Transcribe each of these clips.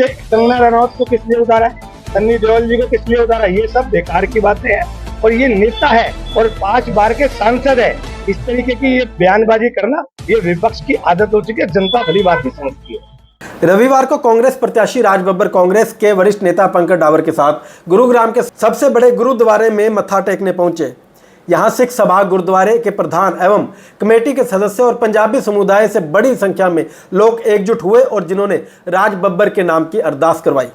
कंगना रनौत को किस लिए उतारा है, सन्नी देओल जी को किस लिए उतारा, ये सब बेकार की बातें हैं। और ये नेता है और 5 बार के सांसद है, इस तरीके की ये बयानबाजी करना ये विपक्ष की आदत हो चुकी है, जनता भली बात ही समझती है। रविवार को कांग्रेस प्रत्याशी राज बब्बर कांग्रेस के वरिष्ठ नेता पंकज डावर के साथ गुरुग्राम के सबसे बड़े गुरुद्वारे में मत्था टेकने पहुंचे। यहां सिख सभा गुरुद्वारे के प्रधान एवं कमेटी के सदस्य और पंजाबी समुदाय से बड़ी संख्या में लोग एकजुट हुए और जिन्होंने राज बब्बर के नाम की अरदास करवाई।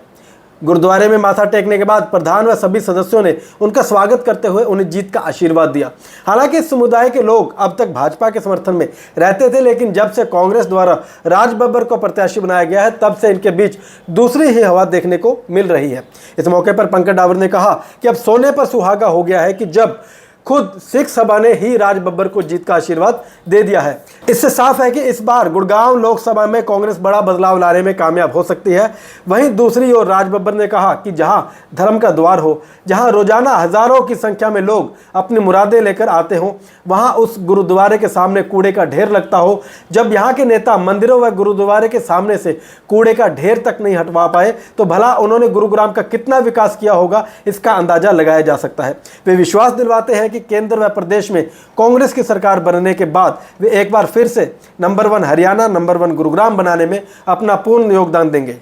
गुरुद्वारे में माथा टेकने के बाद प्रधान व सभी सदस्यों ने उनका स्वागत करते हुए उन्हें जीत का आशीर्वाद दिया। हालांकि इस समुदाय के लोग अब तक भाजपा के समर्थन में रहते थे, लेकिन जब से कांग्रेस द्वारा राज बब्बर को प्रत्याशी बनाया गया है तब से इनके बीच दूसरी ही हवा देखने को मिल रही है। इस मौके पर पंकज डावर ने कहा कि अब सोने पर सुहागा हो गया है कि जब खुद सिख सभा ने ही राज बब्बर को जीत का आशीर्वाद दे दिया है। इससे साफ है कि इस बार गुड़गांव लोकसभा में कांग्रेस बड़ा बदलाव लाने में कामयाब हो सकती है। वहीं दूसरी ओर राज बब्बर ने कहा कि जहां धर्म का द्वार हो, जहां रोजाना हजारों की संख्या में लोग अपनी मुरादें लेकर आते हों, वहां उस गुरुद्वारे के सामने कूड़े का ढेर लगता हो। जब यहाँ के नेता मंदिरों व गुरुद्वारे के सामने से कूड़े का ढेर तक नहीं हटवा पाए तो भला उन्होंने गुरुग्राम का कितना विकास किया होगा, इसका अंदाजा लगाया जा सकता है। वे विश्वास दिलवाते हैं कि केंद्र व प्रदेश में कांग्रेस की सरकार बनने के बाद वे एक बार फिर से नंबर 1 हरियाणा, नंबर 1 गुरुग्राम बनाने में अपना पूर्ण योगदान देंगे।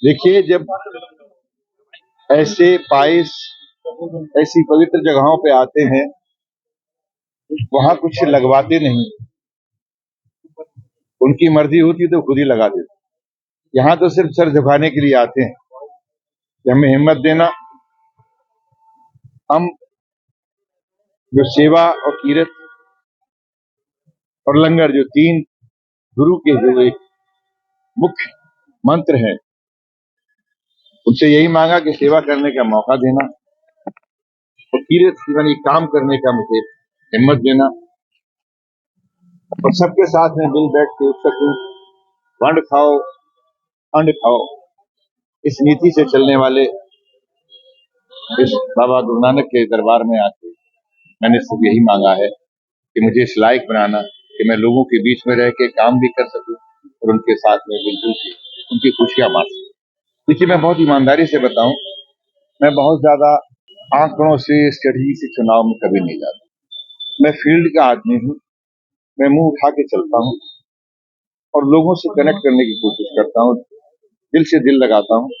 देखिए, जब ऐसे पाइस ऐसी पवित्र जगहों पे आते हैं, वहां कुछ लगवाते नहीं, उनकी मर्जी होती है तो खुद ही लगा देते। यहाँ तो सिर्फ सर झुकाने के लिए आते हैं कि हमें हिम्मत देना, हम जो सेवा और कीरत और लंगर, जो 3 गुरु के जो एक मुख्य मंत्र हैं, उनसे यही मांगा कि सेवा करने का मौका देना और कीरत यानी काम करने का मुझे हिम्मत देना और सबके साथ में मिल बैठ के उठ सकूं। वंड खाओ अंड खाओ, इस नीति से चलने वाले इस बाबा गुरु नानक के दरबार में आके मैंने सिर्फ यही मांगा है कि मुझे इस लायक बनाना कि मैं लोगों के बीच में रह के काम भी कर सकूं और उनके साथ में मिलजुल के उनकी खुशियां बांट सकूं। देखिए, मैं बहुत ईमानदारी से बताऊं, मैं बहुत ज्यादा आंकड़ों से, स्ट्रेटजी से चुनाव में कभी नहीं जाता। मैं फील्ड का आदमी हूं, मैं मुंह उठा के चलता हूं और लोगों से कनेक्ट करने की कोशिश करता हूं, दिल से दिल लगाता हूं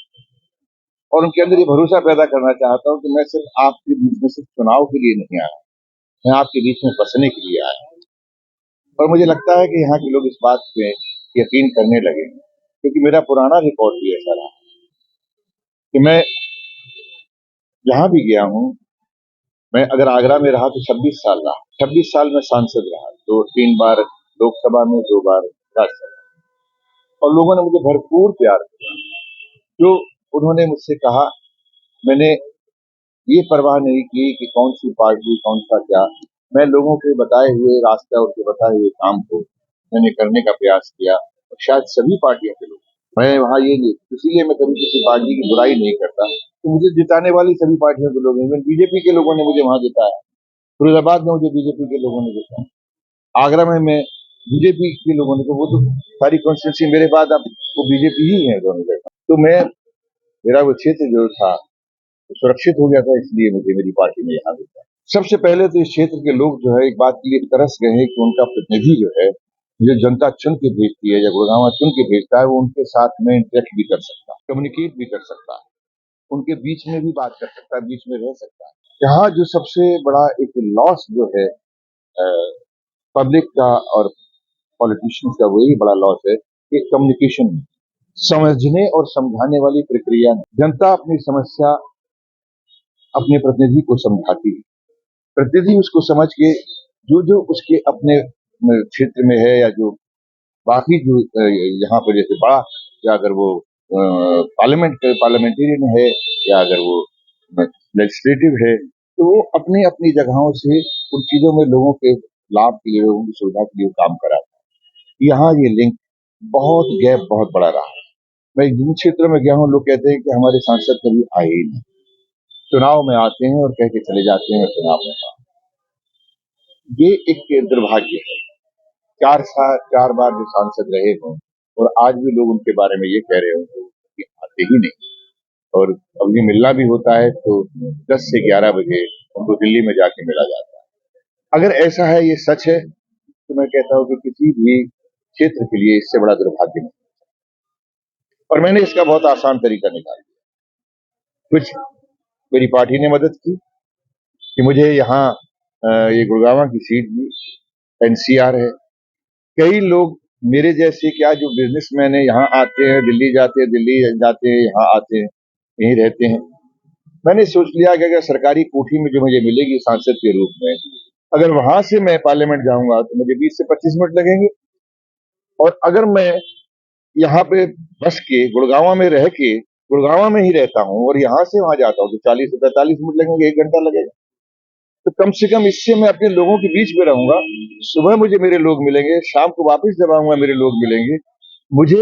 और उनके अंदर ये भरोसा पैदा करना चाहता हूं कि मैं सिर्फ आपके बीच में सिर्फ चुनाव के लिए नहीं आया, मैं आपके बीच में बसने के लिए आया। और मुझे लगता है कि यहाँ के लोग इस बात पे यकीन करने लगे, क्योंकि मेरा पुराना रिकॉर्ड भी ऐसा रहा कि मैं जहां भी गया हूं, मैं अगर आगरा में रहा तो 26 साल रहा, 26 साल में सांसद रहा, तो 3 बार लोकसभा में, 2 बार राज्यसभा, और लोगों ने मुझे भरपूर प्यार किया। जो उन्होंने मुझसे कहा, मैंने ये परवाह नहीं की कि कौन सी पार्टी, कौन सा क्या, मैं लोगों के बताए हुए रास्ते और के बताए हुए काम को मैंने करने का प्रयास किया। और शायद सभी पार्टियों के लोग, मैं वहां ये नहीं, इसीलिए मैं कभी किसी पार्टी की बुराई नहीं करता, तो मुझे जिताने वाली सभी पार्टियों के लोग हैं। बीजेपी के लोगों ने मुझे वहां जिताया, फिरोजाबाद में मुझे बीजेपी के लोगों ने जिताया, आगरा में मैं बीजेपी के लोगों ने, तो वो तो सारी कॉन्स्टिट्यूंसी मेरे बाद अब वो बीजेपी ही है दोनों जगह। तो मेरा वो क्षेत्र जो था सुरक्षित हो गया था, इसलिए मुझे मेरी पार्टी ने यहाँ भेजा। सबसे पहले तो इस क्षेत्र के लोग जो है एक बात के लिए तरस गए हैं कि उनका प्रतिनिधि जो है, जो जनता चुन के भेजती है या गुड़गांव चुन के भेजता है, वो उनके साथ में इंटरेक्ट भी कर सकता है, कम्युनिकेट भी कर सकता है, उनके बीच में भी बात कर सकता है, बीच में रह सकता है। यहाँ जो सबसे बड़ा एक लॉस जो है पब्लिक का और पॉलिटिशियंस का, वही बड़ा लॉस है कि कम्युनिकेशन में, समझने और समझाने वाली प्रक्रिया में जनता अपनी समस्या अपने प्रतिनिधि को समझाती है, प्रतिनिधि उसको समझ के जो उसके अपने क्षेत्र में है या जो बाकी जो यहाँ पर जैसे बड़ा, या अगर वो पार्लियामेंटेरियन है या अगर वो लेजिस्लेटिव है, तो वो अपनी अपनी जगहों से उन चीजों में लोगों के लाभ के लिए, लोगों की सुविधा के लिए काम कराता है। यहाँ ये लिंक गैप बहुत बड़ा रहा है। मैं जिन क्षेत्रों में गया हूँ, लोग कहते हैं कि हमारे सांसद कभी आए ही नहीं, चुनाव में आते हैं और कह के चले जाते हैं, चुनाव में। ये एक दुर्भाग्य है। 4 बार जो सांसद रहे हों, और आज भी लोग उनके बारे में ये कह रहे होंगे कि आते ही नहीं। और अभी मिलना भी होता है तो 10 से 11 बजे उनको दिल्ली में जाके मिला जाता है। अगर ऐसा है, ये सच है, तो मैं कहता हूँ कि किसी भी क्षेत्र के लिए इससे बड़ा दुर्भाग्य नहीं। और मैंने इसका बहुत आसान तरीका निकाल दिया। कुछ मेरी पार्टी ने मदद की कि मुझे यहाँ ये गुड़गांव की सीट दी, एनसीआर है। कई लोग मेरे जैसे क्या जो बिजनेसमैन है यहाँ आते हैं, दिल्ली जाते हैं, यहाँ आते हैं, यहीं रहते हैं। मैंने सोच लिया कि अगर सरकारी कोठी में जो मुझे मिलेगी सांसद के रूप में, अगर वहां से मैं पार्लियामेंट जाऊंगा तो मुझे 20 से 25 मिनट लगेंगे। और अगर मैं यहाँ पे बस के गुड़गांव में रह के गुड़गांव में ही रहता हूँ और यहाँ से वहां जाता हूँ तो 40 से 45 मिनट लगेंगे, 1 घंटा लगेगा। तो कम से कम इससे मैं अपने लोगों के बीच में रहूंगा। सुबह मुझे मेरे लोग मिलेंगे, शाम को वापस जब आऊंगा मेरे लोग मिलेंगे। मुझे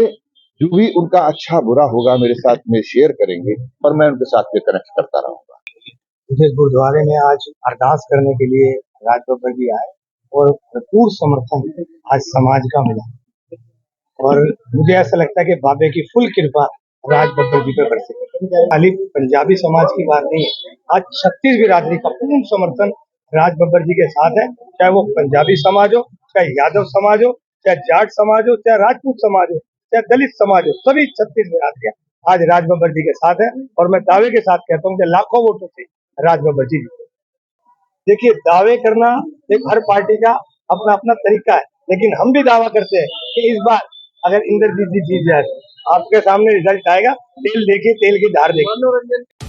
जो भी उनका अच्छा बुरा होगा मेरे साथ में शेयर करेंगे और मैं उनके साथ में कनेक्ट करता रहूंगा। मुझे गुरुद्वारे में आज अरदास करने के लिए राज बब्बर जी आए और भरपूर समर्थन आज समाज का मिला। और मुझे ऐसा लगता है कि बाबे की फुल कृपा राज बब्बर जी पे बरसे। खाली पंजाबी समाज की बात नहीं है, आज छत्तीस बिरादरी का पूर्ण समर्थन राज बब्बर जी के साथ है। चाहे वो पंजाबी समाज हो, चाहे यादव समाज हो, चाहे जाट समाज हो, चाहे राजपूत समाज हो, चाहे दलित समाज हो, सभी छत्तीस बिरादरियां आज राज बब्बर जी के साथ है। और मैं दावे के साथ कहता हूँ कि लाखों वोटों से राज बब्बर जी जीते। देखिए, दावे करना एक हर पार्टी का अपना अपना तरीका है, लेकिन हम भी दावा करते हैं कि इस बार अगर इंद्रजीत जी जीत जाए तो आपके सामने रिजल्ट आएगा। तेल देखिए, तेल की धार देखिए।